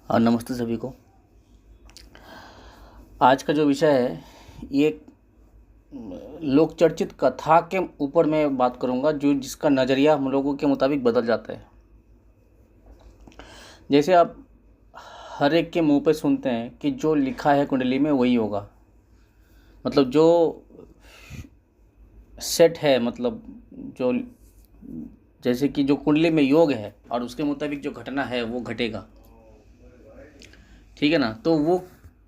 हाँ, नमस्ते सभी को। आज का जो विषय है ये एक लोक चर्चित कथा के ऊपर मैं बात करूंगा, जो जिसका नज़रिया हम लोगों के मुताबिक बदल जाता है। जैसे आप हर एक के मुंह पे सुनते हैं कि जो लिखा है कुंडली में वही होगा, मतलब जो सेट है, मतलब जो जैसे कि जो कुंडली में योग है और उसके मुताबिक जो घटना है वो घटेगा। ठीक है ना। तो वो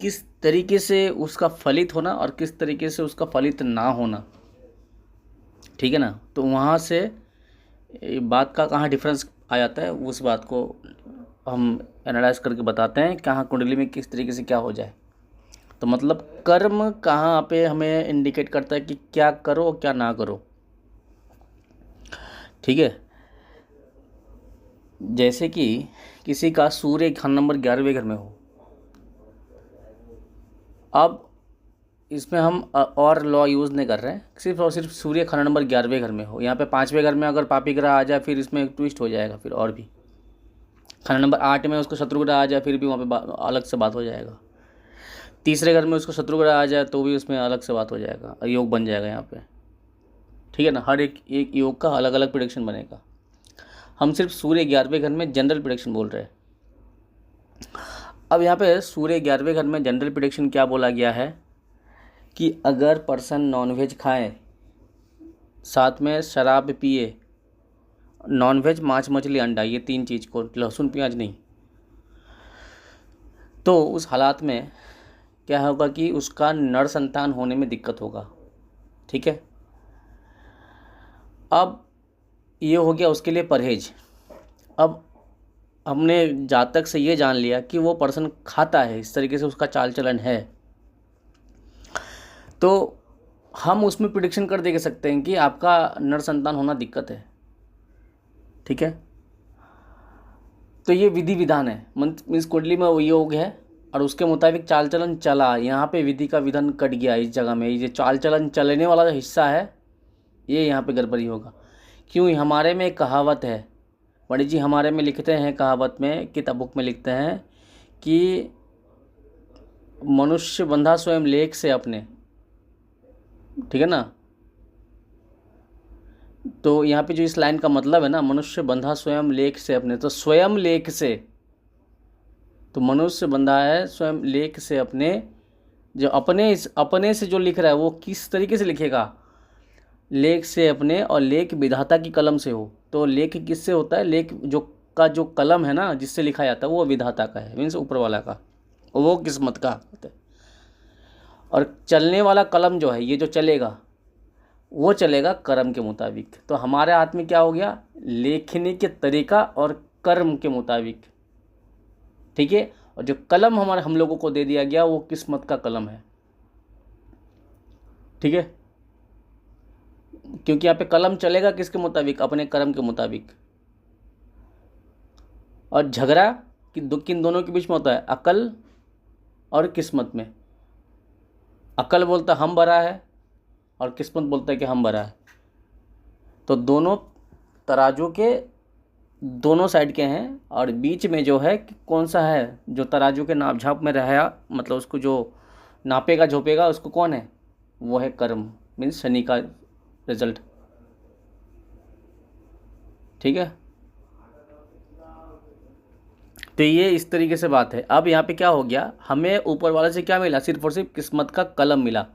किस तरीके से उसका फलित होना और किस तरीके से उसका फलित ना होना, ठीक है ना, तो वहाँ से बात का कहाँ डिफरेंस आ जाता है, उस बात को हम एनालाइज करके बताते हैं कहाँ कुंडली में किस तरीके से क्या हो जाए। तो मतलब कर्म कहाँ पे हमें इंडिकेट करता है कि क्या करो और क्या ना करो। ठीक है। जैसे कि किसी का सूर्य खान नंबर 11वें घर में हो, अब इसमें हम और लॉ यूज़ नहीं कर रहे हैं, सिर्फ और सिर्फ सूर्य खाना नंबर 11वें घर में हो। यहाँ पे 5वें घर में अगर पापी ग्रह आ जाए फिर इसमें एक ट्विस्ट हो जाएगा, फिर और भी। खाना नंबर 8 में उसको शत्रु ग्रह आ जाए फिर भी वहाँ पे अलग से बात हो जाएगा। तीसरे घर में उसको शत्रु ग्रह आ जाए तो भी उसमें अलग से बात हो जाएगा, योग बन जाएगा यहाँ पे। ठीक है ना। हर एक एक योग का अलग अलग प्रेडिक्शन बनेगा। हम सिर्फ सूर्य 11वें घर में जनरल प्रेडिक्शन बोल रहे हैं। अब यहाँ पे सूर्य 11वें घर में जनरल प्रेडिक्शन क्या बोला गया है कि अगर पर्सन नॉनवेज खाए, साथ में शराब पिए, नॉनवेज मांस मछली अंडा, ये 3 चीज़ को, लहसुन प्याज नहीं, तो उस हालात में क्या होगा कि उसका नर संतान होने में दिक्कत होगा। ठीक है। अब ये हो गया उसके लिए परहेज। अब हमने जातक से ये जान लिया कि वो पर्सन खाता है, इस तरीके से उसका चाल चलन है, तो हम उसमें प्रिडिक्शन कर दे सकते हैं कि आपका नर संतान होना दिक्कत है। ठीक है। तो ये विधि विधान है, मीन्स कुंडली में वो योग है और उसके मुताबिक चाल चलन चला, यहाँ पे विधि का विधान कट गया। इस जगह में ये चाल चलन चलने वाला जो हिस्सा है ये यहाँ पे गड़बड़ी होगा। क्यों? हमारे में एक कहावत है, पंडित जी हमारे में लिखते हैं, कहावत में किताब बुक में लिखते हैं कि मनुष्य बंधा स्वयं लेख से अपने। ठीक है ना। तो यहाँ पे जो इस लाइन का मतलब है ना, मनुष्य बंधा स्वयं लेख से अपने, तो स्वयं लेख से, तो मनुष्य बंधा है स्वयं लेख से अपने। जो अपने से जो लिख रहा है वो किस तरीके से लिखेगा? लेख से अपने, और लेख विधाता की कलम से हो। तो लेख किससे होता है? लेख जो कलम है ना, जिससे लिखा जाता है वो विधाता का है, मीन्स ऊपर वाला का, वो किस्मत का होता है। और चलने वाला कलम जो है, ये जो चलेगा वो चलेगा कर्म के मुताबिक। तो हमारे हाथ में क्या हो गया? लेखने के तरीका और कर्म के मुताबिक। ठीक है। और जो कलम हम लोगों को दे दिया गया वो किस्मत का कलम है। ठीक है। क्योंकि यहाँ पे कलम चलेगा किसके मुताबिक? अपने कर्म के मुताबिक। और झगड़ा किन दोनों के बीच में होता है? अकल और किस्मत में। अकल बोलता हम बड़ा है और किस्मत बोलता है कि हम बड़ा है। तो दोनों तराजू के दोनों साइड के हैं, और बीच में जो है कौन सा है, जो तराजू के नाप झाप में रहा, मतलब उसको जो नापेगा झोपेगा उसको कौन है? वो है कर्म, मीन्स शनि का रिजल्ट। ठीक है। तो ये इस तरीके से बात है। अब यहाँ पे क्या हो गया, हमें ऊपर वाले से क्या मिला? सिर्फ और सिर्फ किस्मत का कलम मिला।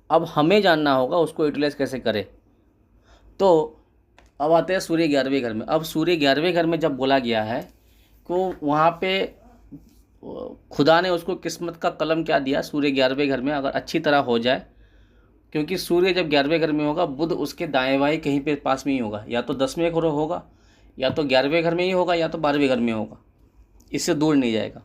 अब हमें जानना होगा उसको यूटिलाइज कैसे करें। तो अब आते हैं सूर्य 11वें घर में। अब सूर्य 11वें घर में जब बोला गया है तो वहाँ पे खुदा ने उसको किस्मत का कलम क्या दिया? सूर्य 11वें घर में अगर अच्छी तरह हो जाए, क्योंकि सूर्य जब 11वें घर में होगा, बुध उसके दाएं बाएं कहीं पे पास में ही होगा, या तो 10वें घर होगा, या तो 11वें घर में ही होगा, या तो 12वें घर में होगा, इससे दूर नहीं जाएगा।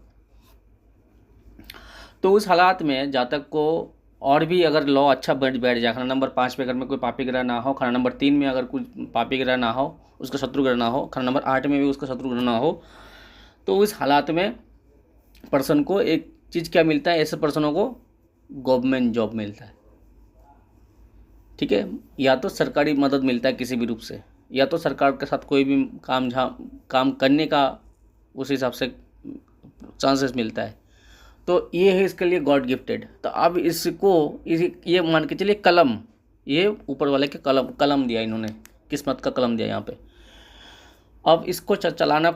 तो उस हालात में जातक को और भी अगर लॉ अच्छा बैठ जाए, खाना नंबर 5 पे घर में कोई पापी ग्रह ना हो, खाना नंबर 3 में अगर कुछ पापी ग्रह ना हो, उसका शत्रु ग्रह ना हो, खाना नंबर 8 में भी उसका शत्रु ग्रह ना हो, तो उस हालात में पर्सन को एक चीज़ क्या मिलता है? ऐसे पर्सनों को गवर्नमेंट जॉब मिलता है। ठीक है। या तो सरकारी मदद मिलता है किसी भी रूप से, या तो सरकार के साथ कोई भी काम करने का उस हिसाब से चांसेस मिलता है। तो ये है इसके लिए गॉड गिफ्टेड। तो अब इसको ये मान के चलिए कलम, ये ऊपर वाले के कलम दिया इन्होंने, किस्मत का कलम दिया यहाँ पे। अब इसको चलाना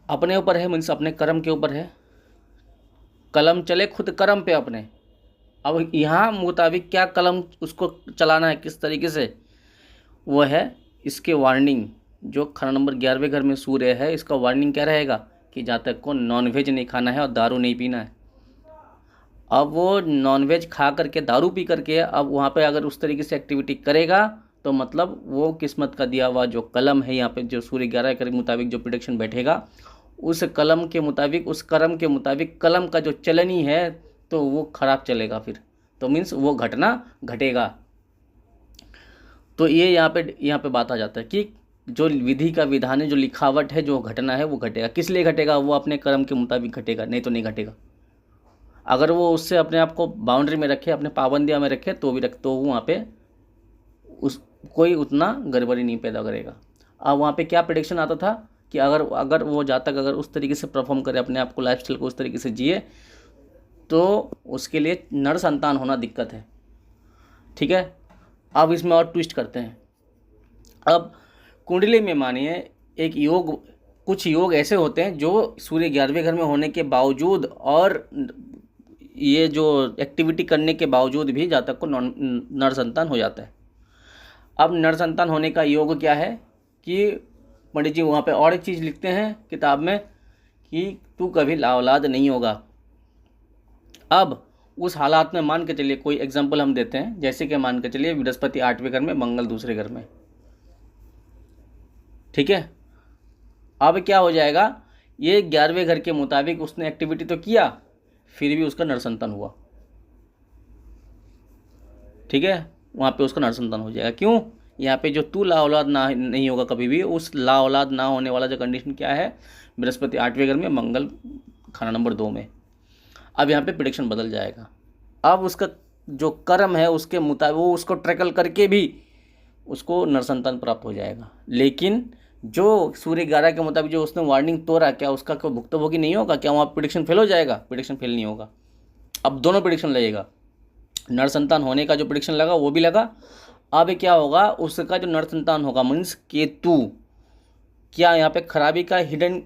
अपने ऊपर है, मीन्स अपने कर्म के ऊपर है। कलम चले खुद कर्म पे अपने। अब यहाँ मुताबिक क्या कलम उसको चलाना है किस तरीके से, वो है इसके वार्निंग। जो खाना नंबर 11वें घर में सूर्य है, इसका वार्निंग क्या रहेगा कि जातक को नॉनवेज नहीं खाना है और दारू नहीं पीना है। अब वो नॉनवेज खा करके दारू पी करके अब वहाँ पे अगर उस तरीके से एक्टिविटी करेगा तो मतलब वो किस्मत का दिया हुआ जो कलम है यहाँ पे, जो सूर्य 11 के मुताबिक जो प्रेडिक्शन बैठेगा, उस कलम के मुताबिक, उस कर्म के मुताबिक कलम का जो चलनी है तो वो खराब चलेगा फिर। तो मीन्स वो घटना घटेगा। तो ये यहाँ पे बात आ जाता है कि जो विधि का विधान है, जो लिखावट है, जो घटना है वो घटेगा। किस लिए घटेगा? वो अपने कर्म के मुताबिक घटेगा, नहीं तो नहीं घटेगा। अगर वो उससे अपने आप को बाउंड्री में रखे, अपने पाबंदियाँ में रखे तो वहाँ पे उस कोई उतना गड़बड़ी नहीं पैदा करेगा। अब वहाँ पे क्या प्रेडिक्शन आता था कि अगर वो जातक अगर उस तरीके से परफॉर्म करे, अपने आप को लाइफस्टाइल को उस तरीके से जिए, तो उसके लिए नर संतान होना दिक्कत है। ठीक है। अब इसमें और ट्विस्ट करते हैं। अब कुंडली में मानिए एक योग, कुछ योग ऐसे होते हैं जो सूर्य 11वें घर में होने के बावजूद और ये जो एक्टिविटी करने के बावजूद भी जातक को नर संतान हो जाता है। अब नर संतान होने का योग क्या है कि पंडित जी वहाँ पे और एक चीज़ लिखते हैं किताब में कि तू कभी लाऔलाद नहीं होगा। अब उस हालात में मान के चलिए, कोई एग्जांपल हम देते हैं, जैसे कि मान के चलिए बृहस्पति 8वें घर में, मंगल दूसरे घर में। ठीक है। अब क्या हो जाएगा, ये 11वें घर के मुताबिक उसने एक्टिविटी तो किया, फिर भी उसका नरसंतान हुआ। ठीक है। वहाँ पे उसका नरसंतान हो जाएगा। क्यों? यहाँ पे जो तू लाऔलाद ना नहीं होगा कभी भी, उस लाऔलाद ना होने वाला जो कंडीशन क्या है, बृहस्पति 8वें घर में, मंगल खाना नंबर 2 में। अब यहाँ पे प्रेडिक्शन बदल जाएगा। अब उसका जो कर्म है उसके मुताबिक वो उसको ट्रैकल करके भी उसको नरसंतान प्राप्त हो जाएगा। लेकिन जो सूर्य 11 के मुताबिक जो उसने वार्निंग तोड़ा, क्या उसका कोई भुक्तभोगी नहीं होगा? क्या वहाँ प्रेडिक्शन फेल हो जाएगा? प्रेडिक्शन फेल नहीं होगा। अब दोनों प्रेडिक्शन लगेगा। नरसंतान होने का जो प्रेडिक्शन लगा वो भी लगा। अब क्या होगा, उसका जो नरसंतान होगा मीन्स केतु, क्या यहाँ पे खराबी का हिडन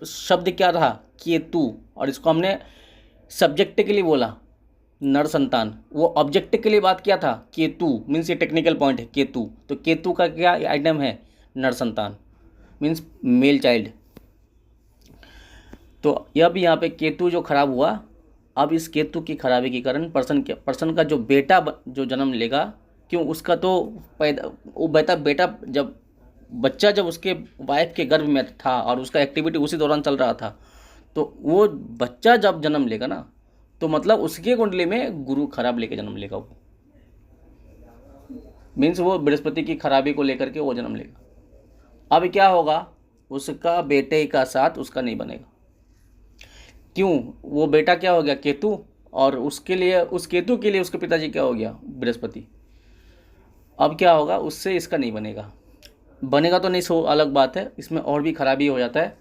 शब्द क्या रहा? केतु। और इसको हमने सब्जेक्ट के लिए बोला नर संतान, वो ऑब्जेक्ट के लिए बात किया था केतु, मीन्स ये टेक्निकल पॉइंट है केतु। तो केतु का क्या आइटम है? नर संतान, मीन्स मेल चाइल्ड। तो अब यहाँ पे केतु जो खराब हुआ, अब इस केतु की खराबी के कारण पर्सन का जो बेटा जो जन्म लेगा, क्यों उसका तो बेटा जब बच्चा जब उसके वाइफ के गर्भ में था और उसका एक्टिविटी उसी दौरान चल रहा था, तो वो बच्चा जब जन्म लेगा ना, तो मतलब उसके कुंडली में गुरु खराब लेके जन्म लेगा। वो मीन्स वो बृहस्पति की खराबी को लेकर के वो जन्म लेगा। अब क्या होगा, उसका बेटे का साथ उसका नहीं बनेगा। क्यों? वो बेटा क्या हो गया? केतु। और उसके लिए, उस केतु के लिए उसके पिताजी क्या हो गया? बृहस्पति। अब क्या होगा, उससे इसका नहीं बनेगा। बनेगा तो नहीं, सो अलग बात है, इसमें और भी खराबी हो जाता है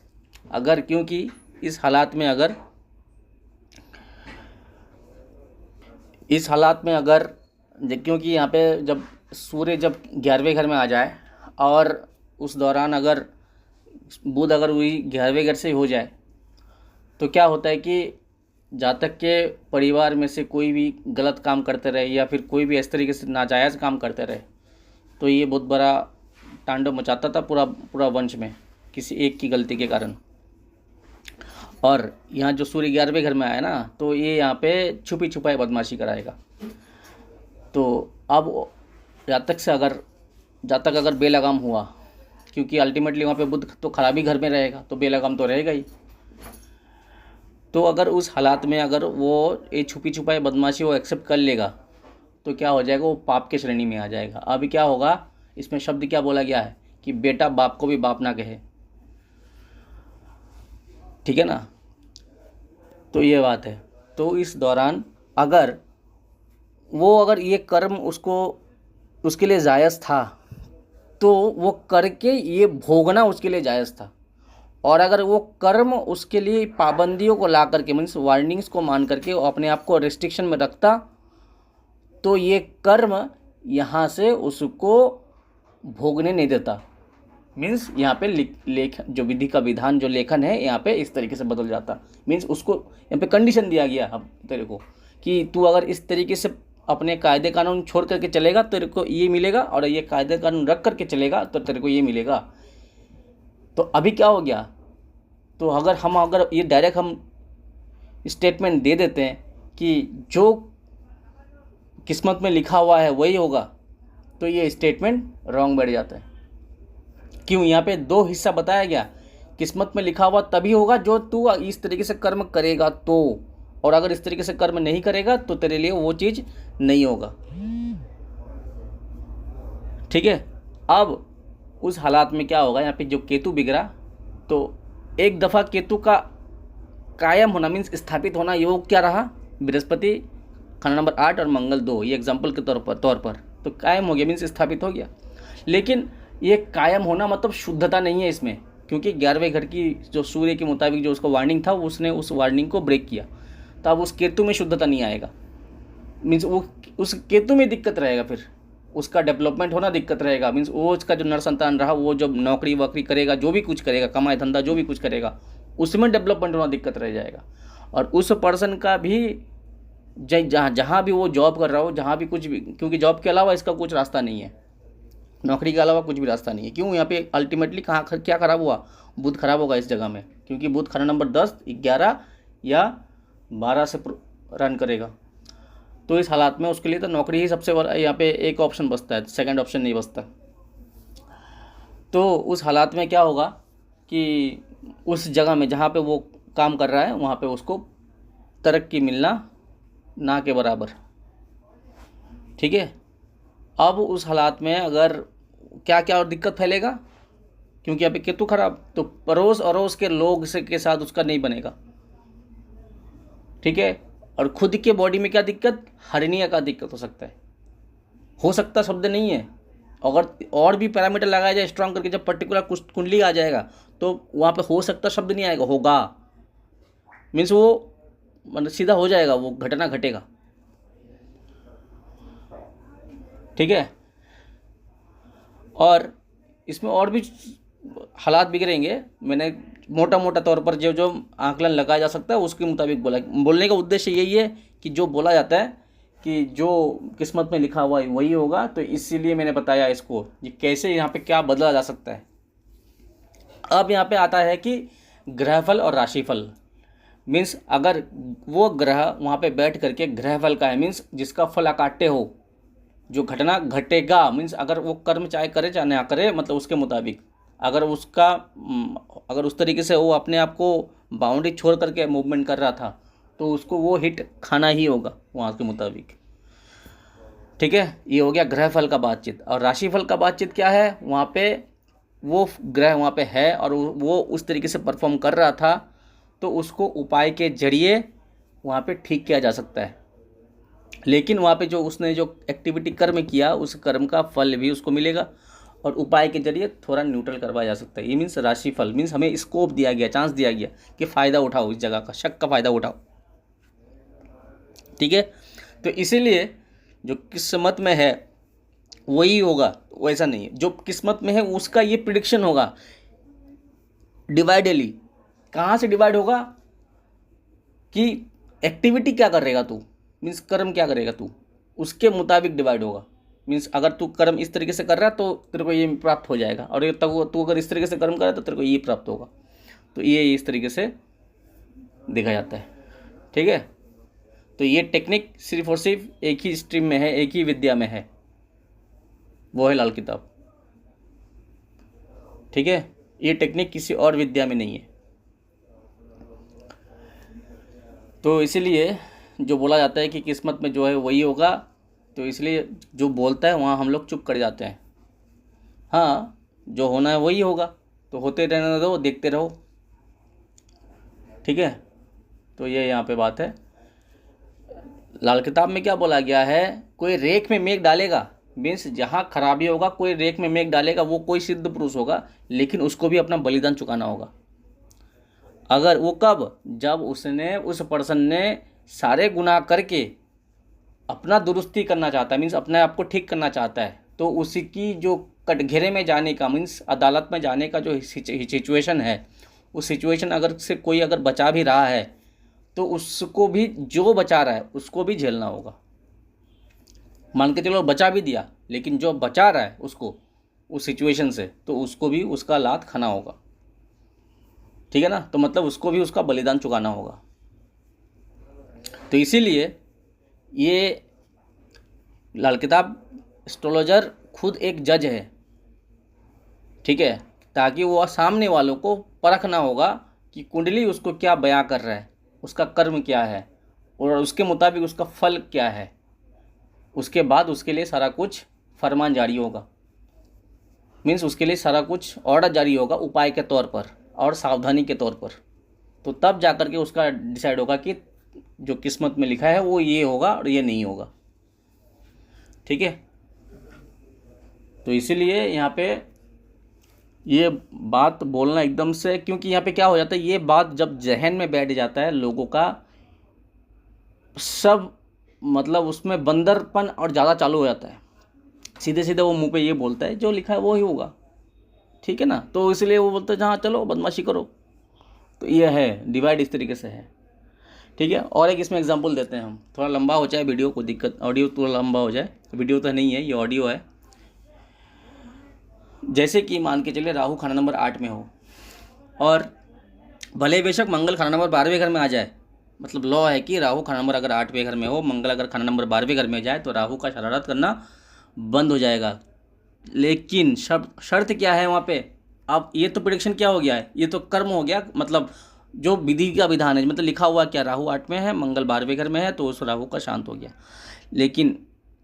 अगर, क्योंकि इस हालात में अगर क्योंकि यहाँ पे जब सूर्य जब 11वें घर में आ जाए और उस दौरान अगर बुध अगर वही 11वें घर से हो जाए, तो क्या होता है कि जातक के परिवार में से कोई भी गलत काम करते रहे या फिर कोई भी इस तरीके से नाजायज़ काम करते रहे, तो ये बहुत बड़ा तांडव मचाता था पूरा वंश में, किसी एक की गलती के कारण। और यहाँ जो सूर्य 11वें घर में आया ना, तो ये यहाँ पे छुपी छुपाई बदमाशी कराएगा। तो अब जातक अगर बेलगाम हुआ, क्योंकि अल्टीमेटली वहाँ पे बुध तो खराबी घर में रहेगा, तो बेलगाम तो रहेगा ही। तो अगर उस हालात में अगर वो ये छुपी छुपाई बदमाशी वो एक्सेप्ट कर लेगा, तो क्या हो जाएगा, वो पाप के श्रेणी में आ जाएगा। अभी क्या होगा, इसमें शब्द क्या बोला गया है कि बेटा बाप को भी बाप ना कहे। ठीक है ना। तो ये बात है। तो इस दौरान अगर ये कर्म उसके लिए जायज़ था, तो वो करके ये भोगना उसके लिए जायज़ था। और अगर वो कर्म उसके लिए पाबंदियों को ला करके मीन्स वार्निंग्स को मान करके वो अपने आप को रिस्ट्रिक्शन में रखता, तो ये कर्म यहाँ से उसको भोगने नहीं देता। मीन्स यहाँ पे लेख जो विधि का विधान जो लेखन है यहाँ पे इस तरीके से बदल जाता। मीन्स उसको यहाँ पे कंडीशन दिया गया अब तेरे को कि तू अगर इस तरीके से अपने कायदे कानून छोड़ करके चलेगा तेरे को ये मिलेगा, और ये कायदे कानून रख करके चलेगा तो तेरे को ये मिलेगा। तो अभी क्या हो गया, तो अगर ये डायरेक्ट हम स्टेटमेंट दे देते हैं कि जो किस्मत में लिखा हुआ है वही होगा, तो ये स्टेटमेंट रॉन्ग बैठ जाता है। क्यों? यहाँ पे दो हिस्सा बताया गया, किस्मत में लिखा हुआ तभी होगा जो तू इस तरीके से कर्म करेगा तो, और अगर इस तरीके से कर्म नहीं करेगा तो तेरे लिए वो चीज़ नहीं होगा। ठीक है। अब उस हालात में क्या होगा, यहाँ पे जो केतु बिगड़ा, तो एक दफ़ा केतु का कायम होना मीन्स स्थापित होना, ये वो क्या रहा, बृहस्पति खाना नंबर 8 और मंगल 2, ये एग्जाम्पल के तौर पर तो कायम हो गया मीन्स स्थापित हो गया। लेकिन ये कायम होना मतलब शुद्धता नहीं है इसमें, क्योंकि 11वें घर की जो सूर्य के मुताबिक जो उसका वार्निंग था उसने उस वार्निंग को ब्रेक किया, तो अब उस केतु में शुद्धता नहीं आएगा। मीन्स वो उस केतु में दिक्कत रहेगा, फिर उसका डेवलपमेंट होना दिक्कत रहेगा। मीन्स वो उसका जो नर संतान रहा वो जब नौकरी वोकरी करेगा, जो भी कुछ करेगा, कमाई धंधा जो भी कुछ करेगा, उसमें डेवलपमेंट होना दिक्कत रह जाएगा। और उस पर्सन का भी जहाँ भी वो जॉब कर रहा हो, जहाँ भी कुछ भी, क्योंकि जॉब के अलावा इसका कुछ रास्ता नहीं है, नौकरी के अलावा कुछ भी रास्ता नहीं है। क्यों? यहाँ पे अल्टीमेटली क्या खराब हुआ, बुध खराब होगा इस जगह में, क्योंकि बुध खाना नंबर 10, 11 या 12 से रन करेगा। तो इस हालात में उसके लिए तो नौकरी ही सबसे बड़ा, यहाँ पे एक ऑप्शन बचता है, सेकंड ऑप्शन नहीं बचता। तो उस हालात में क्या होगा कि उस जगह में जहाँ पे वो काम कर रहा है वहाँ पे उसको तरक्की मिलना ना के बराबर। ठीक है। अब उस हालात में अगर क्या क्या और दिक्कत फैलेगा, क्योंकि यहाँ पे केतु खराब, तो पड़ोस अड़ोस के लोग के साथ उसका नहीं बनेगा। ठीक है। और खुद के बॉडी में क्या दिक्कत, हर्निया का दिक्कत हो सकता शब्द नहीं है, अगर और भी पैरामीटर लगाया जाए स्ट्रांग करके, जब पर्टिकुलर कुंडली आ जाएगा तो वहाँ पे हो सकता शब्द नहीं आएगा, होगा मीन्स वो मतलब सीधा हो जाएगा, वो घटना घटेगा। ठीक है। और इसमें और भी हालात बिगड़ेंगे, मैंने मोटा मोटा तौर पर जो जो आकलन लगाया जा सकता है उसके मुताबिक बोला। बोलने का उद्देश्य यही है कि जो बोला जाता है कि जो किस्मत में लिखा हुआ है वही होगा, तो इसीलिए मैंने बताया इसको ये कैसे यहाँ पे क्या बदला जा सकता है। अब यहाँ पे आता है कि ग्रहफल और राशिफल। मीन्स अगर वो ग्रह वहाँ पे बैठ करके ग्रहफल का है, मीन्स जिसका फल अकाट्य हो, जो घटना घटेगा, मीन्स अगर वो कर्म चाहे करे चाहे ना करे, मतलब उसके मुताबिक अगर उस तरीके से वो अपने आप को बाउंड्री छोड़ करके मूवमेंट कर रहा था तो उसको वो हिट खाना ही होगा वहाँ के मुताबिक। ठीक है। ये हो गया ग्रहफल का बातचीत। और राशिफल का बातचीत क्या है, वहाँ पे वो ग्रह वहाँ पे है और वो उस तरीके से परफॉर्म कर रहा था, तो उसको उपाय के जरिए वहाँ पे ठीक किया जा सकता है। लेकिन वहाँ पे जो उसने जो एक्टिविटी कर्म किया उस कर्म का फल भी उसको मिलेगा, और उपाय के जरिए थोड़ा न्यूट्रल करवाया जा सकता है। ये मीन्स राशिफल, मीन्स हमें स्कोप दिया गया, चांस दिया गया कि फ़ायदा उठाओ, इस जगह का शक का फ़ायदा उठाओ। ठीक है। तो इसीलिए जो किस्मत में है वही होगा, वैसा नहीं है। जो किस्मत में है उसका ये प्रिडिक्शन होगा डिवाइडली। कहाँ से डिवाइड होगा कि एक्टिविटी क्या करेगा तू, मीन्स कर्म क्या करेगा तू, उसके मुताबिक डिवाइड होगा। मीन्स अगर तू कर्म इस तरीके से कर रहा है तो तेरे को ये प्राप्त हो जाएगा, और तू अगर इस तरीके से कर्म कर रहा है तो तेरे को ये प्राप्त होगा। तो ये इस तरीके से देखा जाता है। ठीक है। तो ये टेक्निक सिर्फ और सिर्फ एक ही स्ट्रीम में है, एक ही विद्या में है, वो है लाल किताब। ठीक है। ये टेक्निक किसी और विद्या में नहीं है। तो इसीलिए जो बोला जाता है कि किस्मत में जो है वही होगा, तो इसलिए जो बोलता है वहाँ हम लोग चुप कर जाते हैं। हाँ, जो होना है वही होगा, तो होते रहने दो, देखते रहो। ठीक है। तो ये यहाँ पे बात है। लाल किताब में क्या बोला गया है, कोई रेख में मेघ डालेगा, मीन्स जहाँ खराबी होगा कोई रेख में मेघ डालेगा, वो कोई सिद्ध पुरुष होगा, लेकिन उसको भी अपना बलिदान चुकाना होगा। अगर वो कब, जब उसने, उस पर्सन ने सारे गुनाह करके अपना दुरुस्ती करना चाहता है, मीन्स अपने आप को ठीक करना चाहता है, तो उसकी जो कटघरे में जाने का, मीन्स अदालत में जाने का जो सिचुएशन है, उस सिचुएशन अगर से कोई अगर बचा भी रहा है तो उसको भी, जो बचा रहा है उसको भी झेलना होगा। मान के चलो बचा भी दिया, लेकिन जो बचा रहा है उसको उस सिचुएशन से, तो उसको भी उसका लात खाना होगा। ठीक है ना, तो मतलब उसको भी उसका बलिदान चुकाना होगा। तो इसीलिए ये लाल किताब एस्ट्रोलॉजर खुद एक जज है, ठीक है, ताकि वो सामने वालों को परखना होगा कि कुंडली उसको क्या बयां कर रहा है, उसका कर्म क्या है और उसके मुताबिक उसका फल क्या है। उसके बाद उसके लिए सारा कुछ फरमान जारी होगा, मीन्स उसके लिए सारा कुछ ऑर्डर जारी होगा उपाय के तौर पर और सावधानी के तौर पर। तो तब जाकर के उसका डिसाइड होगा कि जो किस्मत में लिखा है वो ये होगा और ये नहीं होगा। ठीक है, तो इसीलिए यहाँ पे ये बात बोलना एकदम से, क्योंकि यहाँ पे क्या हो जाता है, ये बात जब जहन में बैठ जाता है लोगों का, सब मतलब उसमें बंदरपन और ज़्यादा चालू हो जाता है। सीधे सीधे वो मुंह पे ये बोलता है जो लिखा है वो ही होगा। ठीक है ना, तो इसलिए वो बोलते हैं जहाँ चलो बदमाशी करो। तो ये है डिवाइड, इस तरीके से है। ठीक है, और एक इसमें एग्जांपल देते हैं हम, थोड़ा लंबा हो जाए वीडियो, कोई दिक्कत, ऑडियो थोड़ा लंबा हो जाए, वीडियो तो नहीं है ये ऑडियो है। जैसे कि मान के चलिए राहु खाना नंबर 8 में हो और भले बेशक मंगल खाना नंबर 12वें घर में आ जाए, मतलब लॉ है कि राहु खाना नंबर अगर 8वें घर में हो, मंगल अगर खाना नंबर 12वें घर में जाए तो राहु का शरारत करना बंद हो जाएगा। लेकिन शर्त क्या है वहाँ पे, अब ये तो प्रेडिक्शन क्या हो गया है, ये तो कर्म हो गया, मतलब जो विधि का विधान है, मतलब लिखा हुआ क्या, राहु 8 में है मंगल 12वें घर में है, तो उस राहु का शांत हो गया। लेकिन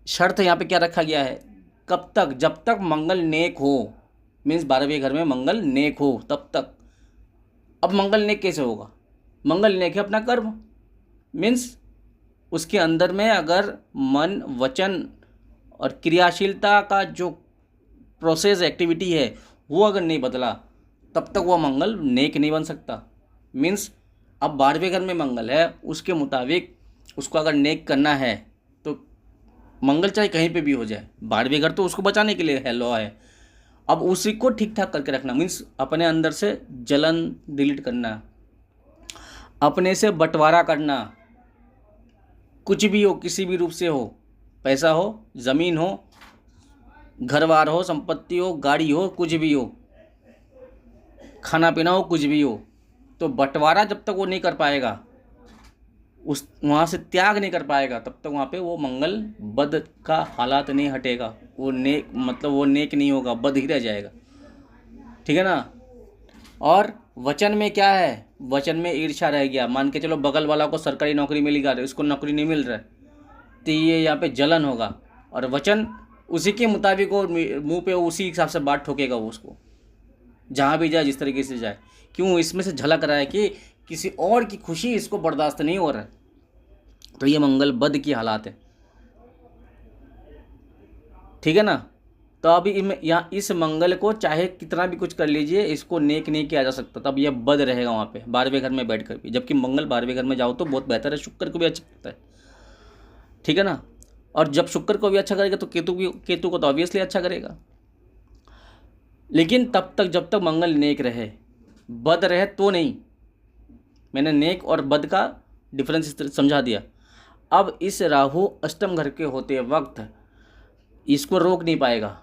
शर्त यहाँ पे क्या रखा गया है, कब तक, जब तक मंगल नेक हो, मीन्स 12वें घर में मंगल नेक हो तब तक। अब मंगल नेक कैसे होगा, मंगल नेक है अपना कर्म, मीन्स उसके अंदर में अगर मन वचन और क्रियाशीलता का जो प्रोसेस एक्टिविटी है वो अगर नहीं बदला, तब तक वह मंगल नेक नहीं बन सकता। मीन्स अब 12वें घर में मंगल है, उसके मुताबिक उसको अगर नेक करना है तो मंगल चाहे कहीं पे भी हो जाए, 12वें घर तो उसको बचाने के लिए है, लॉ है। अब उसी को ठीक ठाक करके रखना, मीन्स अपने अंदर से जलन डिलीट करना, अपने से बंटवारा करना, कुछ भी हो, किसी भी रूप से हो, पैसा हो, ज़मीन हो, घरवार हो, संपत्ति हो, गाड़ी हो, कुछ भी हो, खाना पीना हो, कुछ भी हो, तो बंटवारा जब तक वो नहीं कर पाएगा, उस वहाँ से त्याग नहीं कर पाएगा, तब तक वहाँ पे वो मंगल बद का हालात नहीं हटेगा, वो नेक, मतलब वो नेक नहीं होगा, बद ही रह जाएगा। ठीक है ना। और वचन में क्या है, वचन में ईर्ष्या रह गया, मान के चलो बगल वाला को सरकारी नौकरी मिल गया, इसको नौकरी नहीं मिल रहा है, तो ये यहाँ पे जलन होगा, और वचन उसी के मुताबिक वो मुंह पे उसी हिसाब से बात ठोकेगा वो उसको, जहाँ भी जाए, जिस तरीके से जाए। क्यों, इसमें से झलक रहा है कि किसी और की खुशी इसको बर्दाश्त नहीं हो रहा है, तो ये मंगल बद की हालात है। ठीक है ना। तो अभी यहाँ इस मंगल को चाहे कितना भी कुछ कर लीजिए, इसको नेक नहीं किया जा सकता, तब यह बद रहेगा वहाँ पे 12वें घर में बैठ कर भी। जबकि मंगल 12वें घर में जाओ तो बहुत बेहतर है, शुक्र को भी अच्छा करता है। ठीक है ना। और जब शुक्र को भी अच्छा करेगा तो केतु को तो ऑब्वियसली अच्छा करेगा। लेकिन तब तक जब तक मंगल नेक रहे, बद रहे तो नहीं। मैंने नेक और बद का डिफरेंस समझा दिया। अब इस राहु अष्टम घर के होते वक्त इसको रोक नहीं पाएगा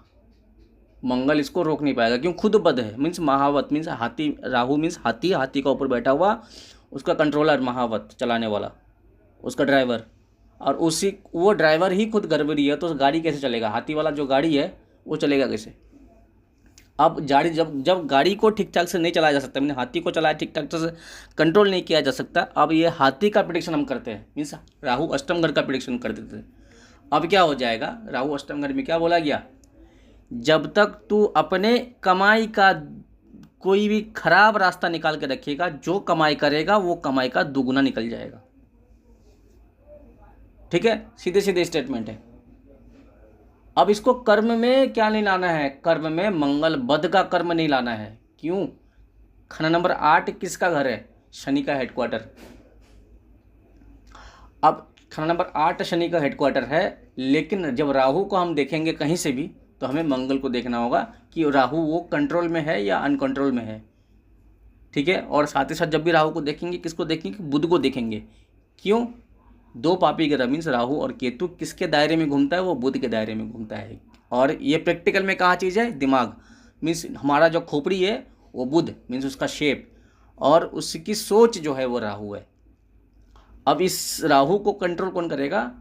मंगल, इसको रोक नहीं पाएगा। क्यों, खुद बद है, मीन्स महावत, मीन्स हाथी, राहु मीन्स हाथी, हाथी का ऊपर बैठा हुआ उसका कंट्रोलर, महावत चलाने वाला उसका ड्राइवर, और उसी वो ड्राइवर ही खुद गड़बड़ी है, तो गाड़ी कैसे चलेगा, हाथी वाला जो गाड़ी है वो चलेगा कैसे। अब गाड़ी जब गाड़ी को ठीक ठाक से नहीं चलाया जा सकता, मैंने हाथी को चलाया ठीक ठाक से कंट्रोल नहीं किया जा सकता। अब ये हाथी का प्रेडिक्शन हम करते हैं, मीन्स राहु अष्टम घर का प्रेडिक्शन कर देते हैं। अब क्या हो जाएगा, राहु अष्टम घर में क्या बोला गया, जब तक तू अपने कमाई का कोई भी खराब रास्ता निकाल के रखेगा, जो कमाई करेगा वो कमाई का दुगुना निकल जाएगा। ठीक है, सीधे सीधे स्टेटमेंट है। अब इसको कर्म में क्या नहीं लाना है, कर्म में मंगल बद का कर्म नहीं लाना है। क्यों, खाना नंबर 8 किसका घर है, शनि का हेडक्वार्टर। अब खाना नंबर 8 शनि का हेडक्वार्टर है, लेकिन जब राहु को हम देखेंगे कहीं से भी तो हमें मंगल को देखना होगा कि राहु वो कंट्रोल में है या अनकंट्रोल में है। ठीक है, और साथ ही साथ जब भी राहु को देखेंगे किसको देखेंगे, बुध को देखेंगे। क्यों? दो पापी ग्रह मीन्स राहु और केतु किसके दायरे में घूमता है, वो बुध के दायरे में घूमता है। और ये प्रैक्टिकल में कहाँ चीज़ है, दिमाग मीन्स हमारा जो खोपड़ी है वो बुध मीन्स उसका शेप, और उसकी सोच जो है वो राहु है। अब इस राहु को कंट्रोल कौन करेगा,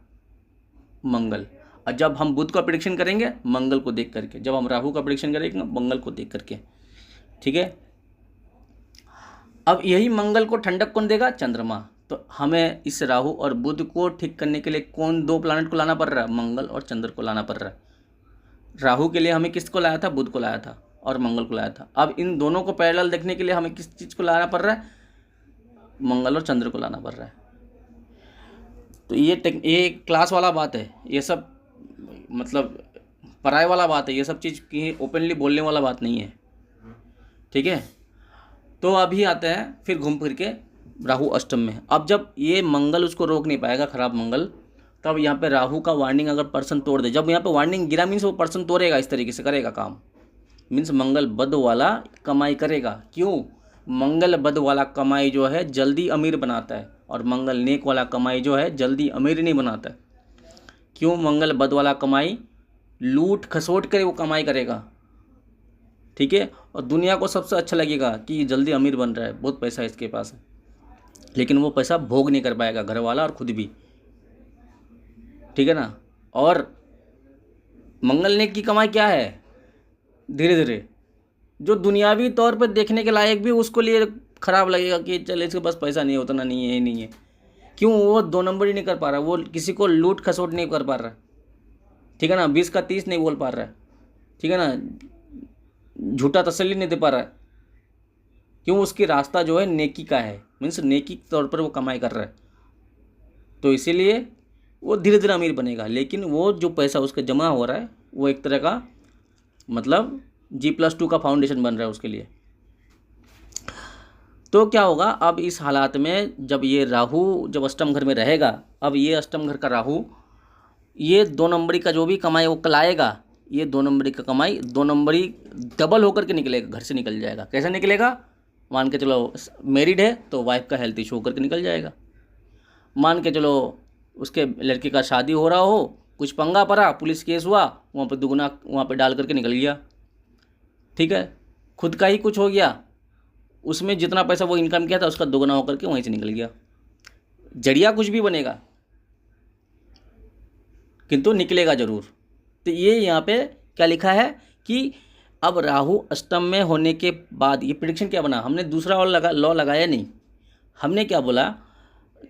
मंगल। और जब हम बुध का प्रेडिक्शन करेंगे मंगल को देख करके, जब हम राहु का प्रेडिक्शन करेंगे मंगल को देख करके। ठीक है, अब यही मंगल को ठंडक कौन देगा, चंद्रमा। तो हमें इस राहु और बुध को ठीक करने के लिए कौन दो प्लैनेट को लाना पड़ रहा है, मंगल और चंद्र को लाना पड़ रहा है। राहु के लिए हमें किसको लाया था, बुध को लाया था और मंगल को लाया था। अब इन दोनों को पैरेलल देखने के लिए हमें किस चीज़ को लाना पड़ रहा है, मंगल और चंद्र को लाना पड़ रहा है। तो ये क्लास वाला बात है, ये सब मतलब पराय वाला बात है, ये सब चीज़ की ओपनली बोलने वाला बात नहीं है। ठीक है, तो अभी आते हैं फिर घूम फिर के राहु अष्टम में। अब जब ये मंगल उसको रोक नहीं पाएगा, खराब मंगल, तब यहाँ पे राहु का वार्निंग अगर पर्सन तोड़ दे, जब यहाँ पे वार्निंग गिरा मीन्स वो पर्सन तोड़ेगा, इस तरीके से करेगा काम, मीन्स मंगल बद वाला कमाई करेगा। क्यों? मंगल बद वाला कमाई जो है जल्दी अमीर बनाता है, और मंगल नेक वाला कमाई जो है जल्दी अमीर नहीं बनाता है। क्यों? मंगल बद वाला कमाई लूट खसोट कर वो कमाई करेगा। ठीक है, और दुनिया को सबसे अच्छा लगेगा कि जल्दी अमीर बन रहा है, बहुत पैसा इसके पास है, लेकिन वो पैसा भोग नहीं कर पाएगा, घर वाला और खुद भी। ठीक है ना। और मंगल नेक की कमाई क्या है, धीरे धीरे जो दुनियावी तौर पर देखने के लायक भी उसको लिए खराब लगेगा कि चल इसके पास पैसा नहीं है, उतना नहीं है, ये नहीं है। क्यों? वो 2 नंबर ही नहीं कर पा रहा, वो किसी को लूट खसोट नहीं कर पा रहा। ठीक है ना, 20 का 30 नहीं बोल पा रहा है। ठीक है ना, झूठा तसल्ली नहीं दे पा रहा है। क्यों? उसकी रास्ता जो है नेकी का है, मीन्स नेकी के तौर पर वो कमाई कर रहा है, तो इसीलिए वो धीरे धीरे अमीर बनेगा। लेकिन वो जो पैसा उसका जमा हो रहा है वो एक तरह का मतलब G+2 का फाउंडेशन बन रहा है उसके लिए। तो क्या होगा अब इस हालात में, जब ये राहु जब अष्टम घर में रहेगा, अब ये अष्टम घर का राहु ये 2 नंबरी का जो भी कमाई वो कलाएगा, ये 2 नंबरी का कमाई 2 नंबरी डबल होकर के निकलेगा, घर से निकल जाएगा। कैसे निकलेगा? मान के चलो मैरिड है तो वाइफ का हेल्थ इशू होकर के निकल जाएगा। मान के चलो उसके लड़के का शादी हो रहा हो, कुछ पंगा पड़ा, पुलिस केस हुआ, वहाँ पे दुगना वहाँ पे डाल करके निकल गया। ठीक है, खुद का ही कुछ हो गया, उसमें जितना पैसा वो इनकम किया था उसका दोगुना होकर के वहीं से निकल गया। जड़िया कुछ भी बनेगा किंतु निकलेगा जरूर। तो ये यहाँ पे क्या लिखा है कि अब राहु अष्टम में होने के बाद, ये प्रेडिक्शन क्या बना, हमने दूसरा और लॉ लगाया नहीं, हमने क्या बोला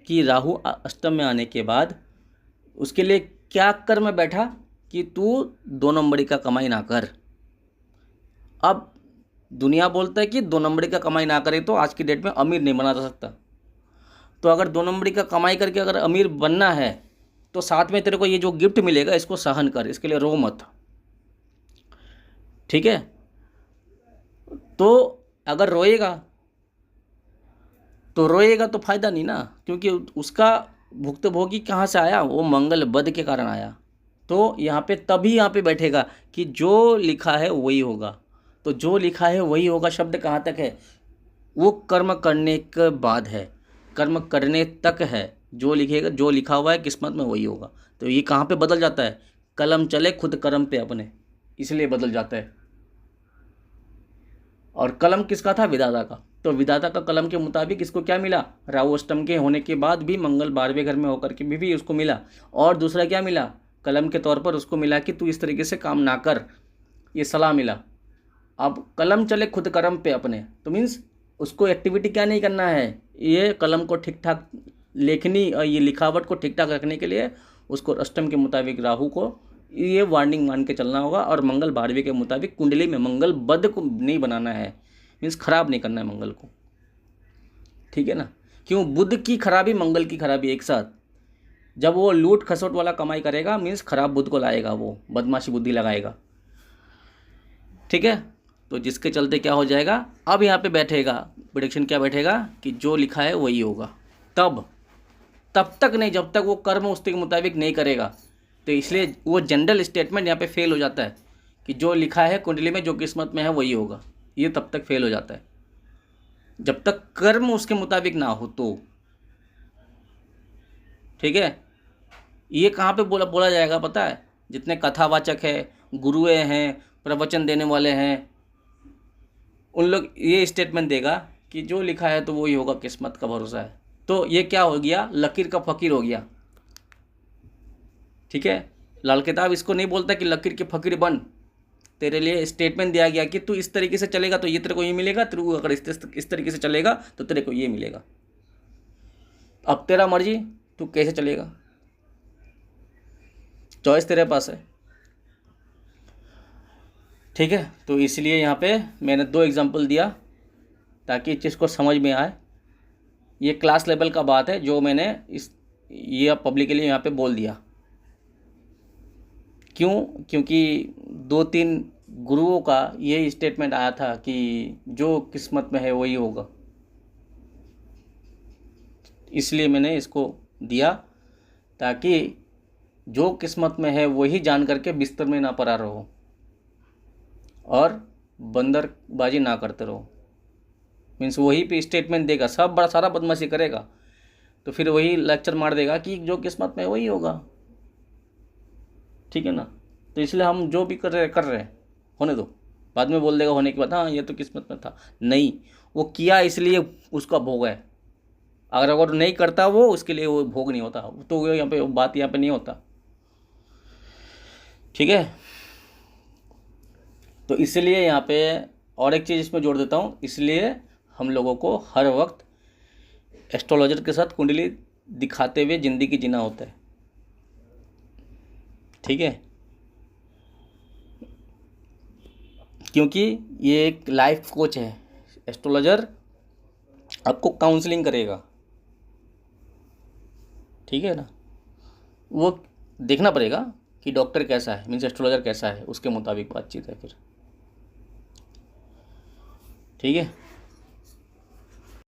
कि राहु अष्टम में आने के बाद उसके लिए क्या कर में बैठा कि तू 2 नंबरी का कमाई ना कर। अब दुनिया बोलता है कि 2 नंबरी का कमाई ना करे तो आज की डेट में अमीर नहीं बना जा सकता। तो अगर 2 नंबरी का कमाई करके अगर अमीर बनना है तो साथ में तेरे को ये जो गिफ्ट मिलेगा इसको सहन कर, इसके लिए रो मत। ठीक है, तो अगर रोएगा तो फायदा नहीं ना, क्योंकि उसका भुक्तभोगी कहाँ से आया, वो मंगल बद के कारण आया। तो यहाँ पे तभी यहाँ पे बैठेगा कि जो लिखा है वही होगा। तो जो लिखा है वही होगा शब्द कहाँ तक है, वो कर्म करने के बाद है, कर्म करने तक है। जो लिखेगा, जो लिखा हुआ है किस्मत में वही होगा। तो ये कहाँ पे बदल जाता है, कलम चले खुद कर्म पे अपने, इसलिए बदल जाता है। और कलम किसका था, विधाता का। तो विधाता का कलम के मुताबिक इसको क्या मिला, राहु अष्टम के होने के बाद भी मंगल 12वें घर में होकर के भी उसको मिला। और दूसरा क्या मिला, कलम के तौर पर उसको मिला कि तू इस तरीके से काम ना कर, ये सलाह मिला। अब कलम चले खुद कर्म पे अपने, तो मीन्स उसको एक्टिविटी क्या नहीं करना है, ये कलम को ठीक ठाक लेखनी और ये लिखावट को ठीक ठाक रखने के लिए उसको अष्टम के मुताबिक राहु को ये वार्निंग मान के चलना होगा। और मंगल 12वें के मुताबिक कुंडली में मंगल बद को नहीं बनाना है, मीन्स खराब नहीं करना है मंगल को। ठीक है ना, क्यों, बुध की खराबी मंगल की खराबी एक साथ। जब वो लूट खसोट वाला कमाई करेगा मीन्स खराब बुध को लाएगा, वो बदमाशी बुद्धि लगाएगा। ठीक है, तो जिसके चलते क्या हो जाएगा, अब यहाँ पे बैठेगा प्रेडिक्शन, क्या बैठेगा कि जो लिखा है वही होगा। तब तक नहीं जब तक वो कर्म उसके मुताबिक नहीं करेगा। तो इसलिए वो जनरल स्टेटमेंट यहाँ पे फेल हो जाता है कि जो लिखा है कुंडली में, जो किस्मत में है वही होगा, ये तब तक फेल हो जाता है जब तक कर्म उसके मुताबिक ना हो तो। ठीक है, ये कहाँ पे बोला जाएगा पता है? जितने कथावाचक है, गुरुए हैं, प्रवचन देने वाले हैं, उन लोग ये स्टेटमेंट देगा कि जो लिखा है तो वही होगा, किस्मत का भरोसा है। तो ये क्या हो गया, लकीर का फकीर हो गया। ठीक है, लाल किताब इसको नहीं बोलता कि लकीर के फकीर बन, तेरे लिए स्टेटमेंट दिया गया कि तू इस तरीके से चलेगा तो ये तेरे को ये मिलेगा, तू अगर इस तरीके से चलेगा तो तेरे को ये मिलेगा। अब तेरा मर्जी, तू कैसे चलेगा, चॉइस तेरे पास है। ठीक है, तो इसलिए यहाँ पे मैंने 2 एग्जाम्पल दिया ताकि इस चीज़ को समझ में आए। ये क्लास लेवल का बात है जो मैंने ये पब्लिकली यहाँ पे बोल दिया। क्यों? क्योंकि 2-3 गुरुओं का ये स्टेटमेंट आया था कि जो किस्मत में है वही होगा, इसलिए मैंने इसको दिया ताकि जो किस्मत में है वही जान करके बिस्तर में ना पड़ा रहो और बंदरबाजी ना करते रहो। मीन्स वही पे स्टेटमेंट देगा, सब बड़ा सारा बदमाशी करेगा तो फिर वही लेक्चर मार देगा कि जो किस्मत में वही होगा। ठीक है ना? तो इसलिए हम जो भी कर रहे हैं होने दो, बाद में बोल देगा होने के बाद हाँ ये तो किस्मत में था। नहीं, वो किया इसलिए उसका भोग है। अगर नहीं करता वो, उसके लिए वो भोग नहीं होता। तो यहाँ पे बात यहाँ पे नहीं होता। ठीक है, तो इसलिए यहाँ पे और एक चीज़ इसमें जोड़ देता हूँ, इसलिए हम लोगों को हर वक्त एस्ट्रोलॉजर के साथ कुंडली दिखाते हुए ज़िंदगी जीना होता है। ठीक है, क्योंकि ये एक लाइफ कोच है। एस्ट्रोलॉजर आपको काउंसलिंग करेगा। ठीक है ना? वो देखना पड़ेगा कि डॉक्टर कैसा है, मीन्स एस्ट्रोलॉजर कैसा है, उसके मुताबिक बातचीत है फिर। ठीक है।